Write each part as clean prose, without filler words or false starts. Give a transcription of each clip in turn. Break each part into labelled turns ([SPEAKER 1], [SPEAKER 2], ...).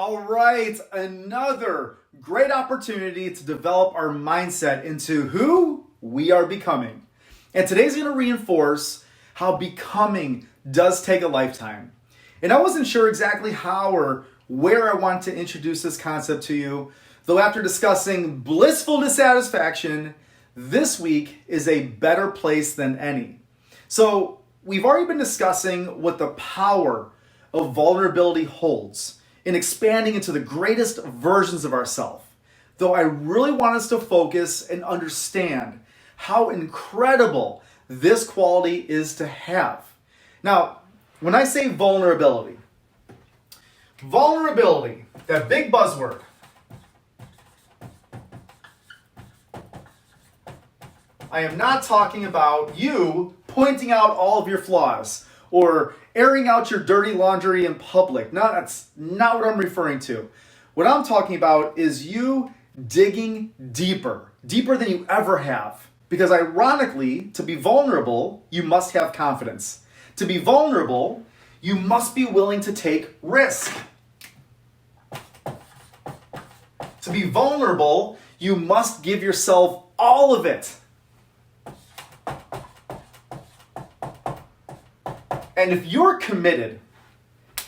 [SPEAKER 1] All right, another great opportunity to develop our mindset into who we are becoming. And today's going to reinforce how becoming does take a lifetime. And I wasn't sure exactly how or where I wanted to introduce this concept to you, though after discussing blissful dissatisfaction, this week is a better place than any. So we've already been discussing what the power of vulnerability holds in expanding into the greatest versions of ourselves. Though I really want us to focus and understand how incredible this quality is to have. Now, when I say vulnerability, that big buzzword, I am not talking about you pointing out all of your flaws or airing out your dirty laundry in public. No, that's not what I'm referring to. What I'm talking about is you digging deeper than you ever have. Because ironically, to be vulnerable, you must have confidence. To be vulnerable, you must be willing to take risk. To be vulnerable, you must give yourself all of it. And if you're committed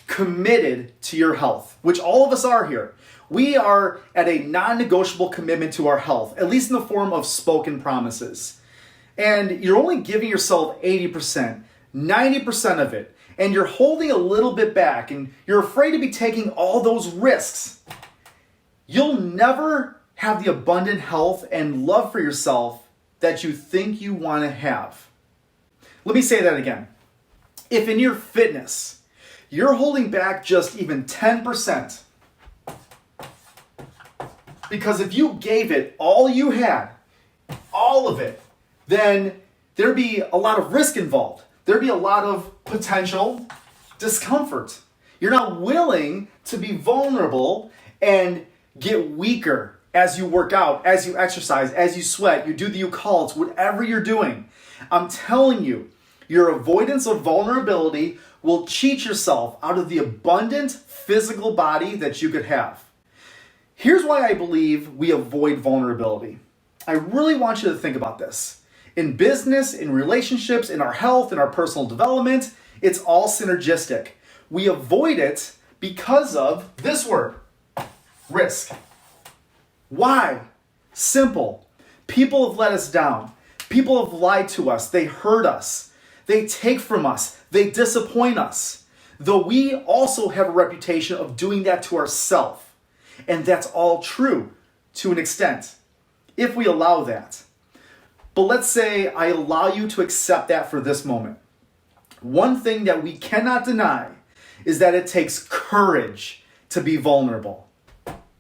[SPEAKER 1] to your health, which all of us are here, we are at a non-negotiable commitment to our health, at least in the form of spoken promises. And you're only giving yourself 80%, 90% of it, and you're holding a little bit back, and you're afraid to be taking all those risks. You'll never have the abundant health and love for yourself that you think you want to have. Let me say that again. If in your fitness, you're holding back just even 10%, because if you gave it all you had, all of it, then there'd be a lot of risk involved. There'd be a lot of potential discomfort. You're not willing to be vulnerable and get weaker as you work out, as you exercise, as you sweat, you do the occults, whatever you're doing. I'm telling you, your avoidance of vulnerability will cheat yourself out of the abundant physical body that you could have. Here's why I believe we avoid vulnerability. I really want you to think about this. In business, in relationships, in our health, in our personal development, it's all synergistic. We avoid it because of this word, risk. Why? Simple. People have let us down. People have lied to us. They hurt us. They take from us. They disappoint us. Though we also have a reputation of doing that to ourselves. And that's all true to an extent, if we allow that. But let's say I allow you to accept that for this moment. One thing that we cannot deny is that it takes courage to be vulnerable.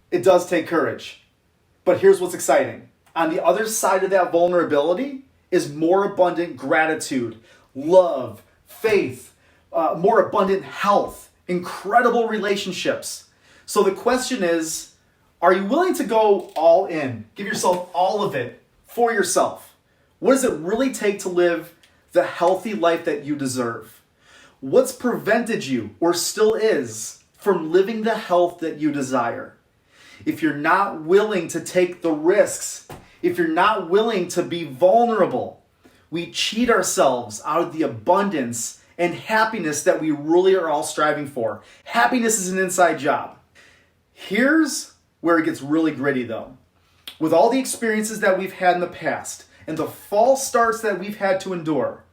[SPEAKER 1] It does take courage. But here's what's exciting. On the other side of that vulnerability is more abundant gratitude, love, faith, more abundant health, incredible relationships. So the question is, are you willing to go all in? Give yourself all of it for yourself. What does it really take to live the healthy life that you deserve? What's prevented you, or still is, from living the health that you desire? If you're not willing to take the risks, if you're not willing to be vulnerable, we cheat ourselves out of the abundance and happiness that we really are all striving for. Happiness is an inside job. Here's where it gets really gritty though. With all the experiences that we've had in the past and the false starts that we've had to endure,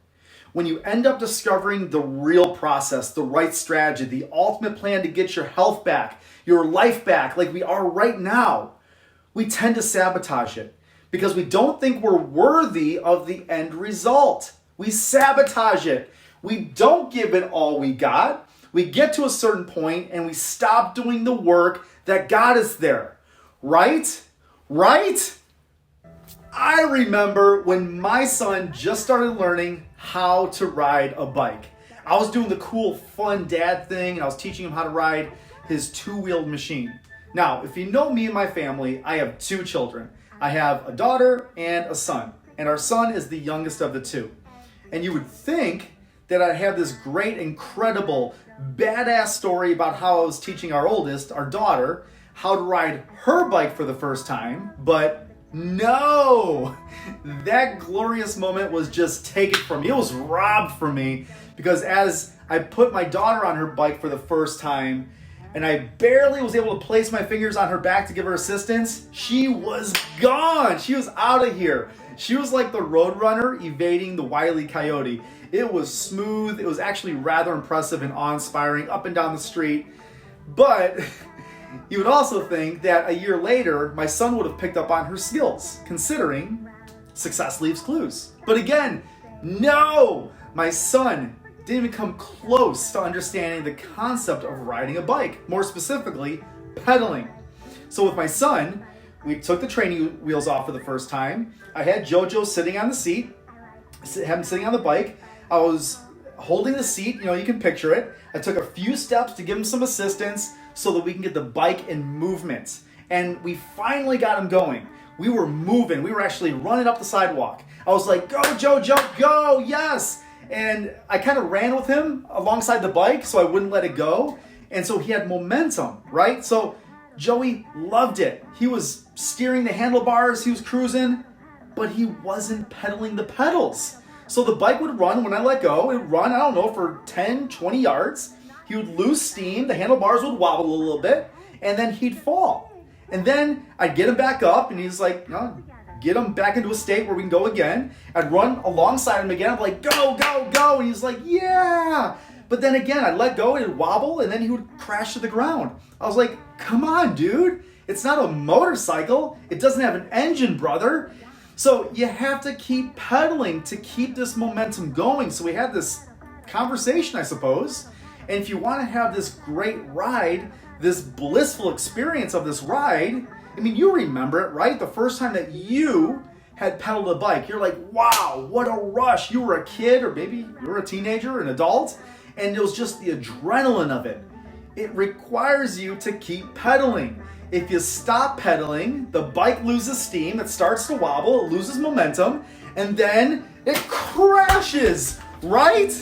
[SPEAKER 1] when you end up discovering the real process, the right strategy, the ultimate plan to get your health back, your life back like we are right now, we tend to sabotage it because we don't think we're worthy of the end result. We sabotage it. We don't give it all we got. We get to a certain point and we stop doing the work that got us there. Right? I remember when my son just started learning how to ride a bike. I was doing the cool, fun dad thing, and I was teaching him how to ride his two-wheeled machine. Now, if you know me and my family, I have two children. I have a daughter and a son, and our son is the youngest of the two. And you would think that I have this great, incredible badass story about how I was teaching our oldest, our daughter, how to ride her bike for the first time, but no, that glorious moment was just taken from me. It was robbed from me because as I put my daughter on her bike for the first time and I barely was able to place my fingers on her back to give her assistance, she was gone. She was out of here. She was like the road runner evading the Wile E. Coyote. It was smooth. It was actually rather impressive and awe-inspiring up and down the street. But you would also think that a year later, my son would have picked up on her skills, considering success leaves clues. But again, no! My son didn't even come close to understanding the concept of riding a bike, more specifically, pedaling. So with my son, we took the training wheels off for the first time. I had JoJo sitting on the seat, had him sitting on the bike. I was holding the seat, you can picture it. I took a few steps to give him some assistance so that we can get the bike in movement. And we finally got him going. We were moving. We were actually running up the sidewalk. I was like, go, JoJo, go, yes! And I kind of ran with him alongside the bike so I wouldn't let it go. And so he had momentum, right? So Joey loved it. He was steering the handlebars, he was cruising, but he wasn't pedaling the pedals. So the bike would run when I let go. It would run, for 10, 20 yards. He would lose steam, the handlebars would wobble a little bit, and then he'd fall. And then I'd get him back up, and he's like, get him back into a state where we can go again. I'd run alongside him again. I'm like, go, go, go. And he's like, yeah. But then again, I'd let go, it'd wobble, and then he would crash to the ground. I was like, come on, dude. It's not a motorcycle. It doesn't have an engine, brother. So you have to keep pedaling to keep this momentum going. So we had this conversation, I suppose. And if you want to have this great ride, this blissful experience of this ride, you remember it, right? The first time that you had pedaled a bike, you're like, wow, what a rush. You were a kid, or maybe you were a teenager, an adult, and it was just the adrenaline of it. It requires you to keep pedaling. If you stop pedaling, the bike loses steam, it starts to wobble, it loses momentum, and then it crashes, right?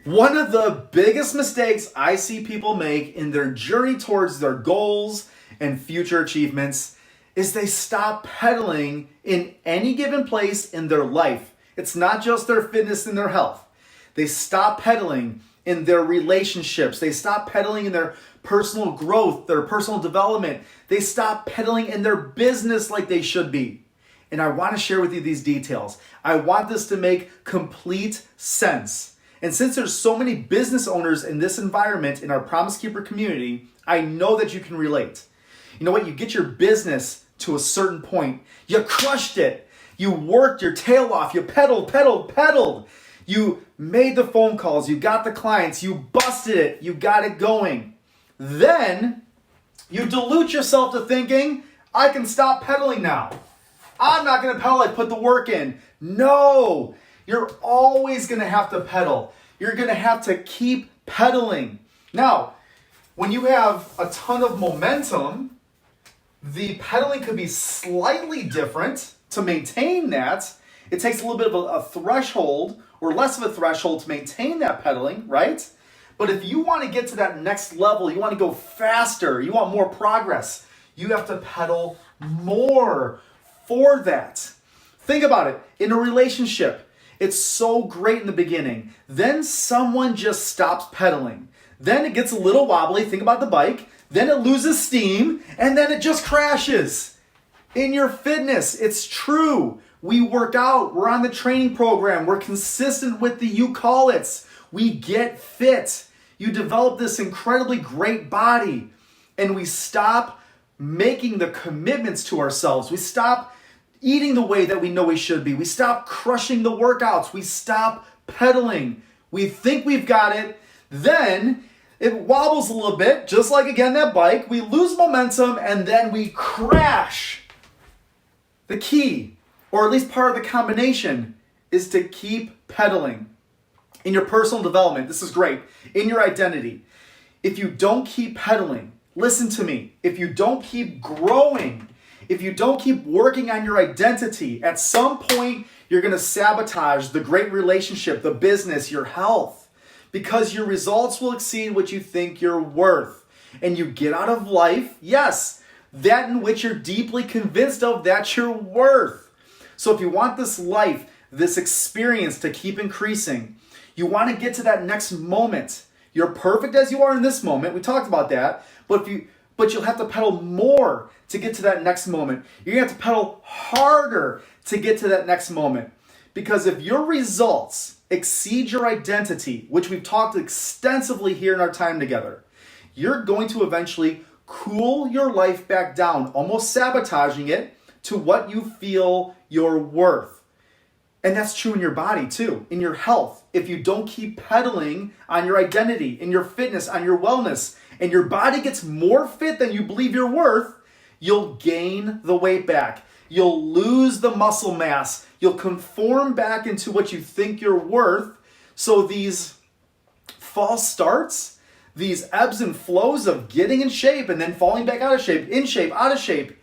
[SPEAKER 1] One of the biggest mistakes I see people make in their journey towards their goals and future achievements is they stop pedaling in any given place in their life. It's not just their fitness and their health. They stop pedaling in their relationships. They stop pedaling in their personal growth, their personal development. They stop pedaling in their business like they should be. And I want to share with you these details. I want this to make complete sense. And since there's so many business owners in this environment in our Promise Keeper community, I know that you can relate. You know what? You get your business to a certain point. You crushed it. You worked your tail off. You pedaled. You made the phone calls. You got the clients. You busted it. You got it going. Then you delude yourself to thinking, I can stop pedaling now. I'm not going to pedal. I put the work in. No, you're always going to have to pedal. You're going to have to keep pedaling. Now, when you have a ton of momentum, the pedaling could be slightly different to maintain that. It takes a little bit of a threshold or less of a threshold to maintain that pedaling, right? But if you want to get to that next level, you want to go faster, you want more progress, you have to pedal more for that. Think about it. In a relationship, it's so great in the beginning. Then someone just stops pedaling. Then it gets a little wobbly. Think about the bike. Then it loses steam, and then it just crashes. In your fitness, it's true. We work out. We're on the training program. We're consistent with the you call it's. We get fit. You develop this incredibly great body, and we stop making the commitments to ourselves. We stop eating the way that we know we should be. We stop crushing the workouts. We stop pedaling. We think we've got it. Then it wobbles a little bit, just like, again, that bike. We lose momentum, and then we crash. The key, or at least part of the combination, is to keep pedaling. In your personal development, this is great. In your identity, if you don't keep pedaling, listen to me, if you don't keep growing, if you don't keep working on your identity, at some point, you're going to sabotage the great relationship, the business, your health. because your results will exceed what you think you're worth. And you get out of life, yes, that in which you're deeply convinced of that you're worth. So if you want this life, this experience to keep increasing, you want to get to that next moment. You're perfect as you are in this moment. We talked about that. But you'll have to pedal more to get to that next moment. You're going to have to pedal harder to get to that next moment. Because if your results exceed your identity, which we've talked extensively here in our time together, you're going to eventually cool your life back down, almost sabotaging it to what you feel you're worth. And that's true in your body too, in your health. If you don't keep pedaling on your identity, in your fitness, on your wellness, and your body gets more fit than you believe you're worth, you'll gain the weight back. You'll lose the muscle mass. You'll conform back into what you think you're worth. So these false starts, these ebbs and flows of getting in shape and then falling back out of shape, in shape, out of shape,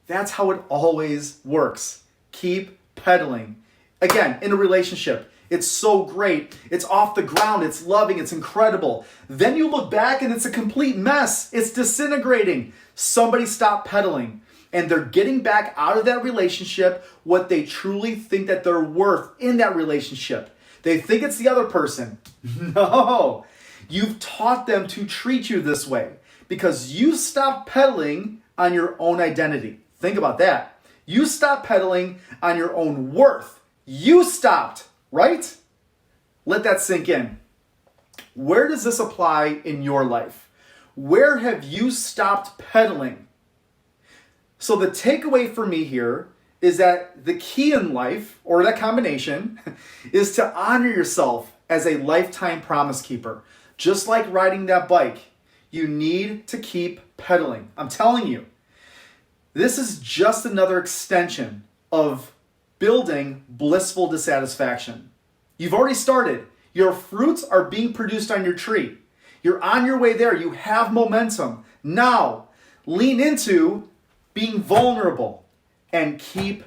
[SPEAKER 1] that's how it always works. Keep pedaling. Again, in a relationship, it's so great. It's off the ground. It's loving. It's incredible. Then you look back and it's a complete mess. It's disintegrating. Somebody stopped pedaling. And they're getting back out of that relationship what they truly think that they're worth in that relationship. They think it's the other person. No. You've taught them to treat you this way because you stopped pedaling on your own identity. Think about that. You stopped pedaling on your own worth. You stopped, right? Let that sink in. Where does this apply in your life? Where have you stopped pedaling? So the takeaway for me here is that the key in life, or that combination, is to honor yourself as a lifetime promise keeper. Just like riding that bike, you need to keep pedaling. I'm telling you, this is just another extension of building blissful dissatisfaction. You've already started. Your fruits are being produced on your tree. You're on your way there. You have momentum. Now, lean into being vulnerable and keep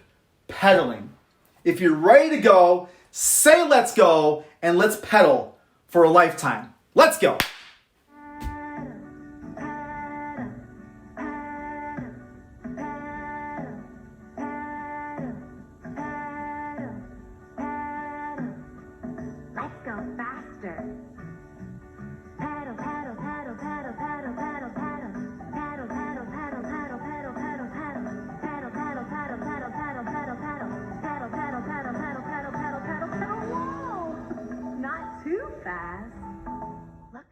[SPEAKER 1] pedaling. If you're ready to go, say let's go and let's pedal for a lifetime. Let's go.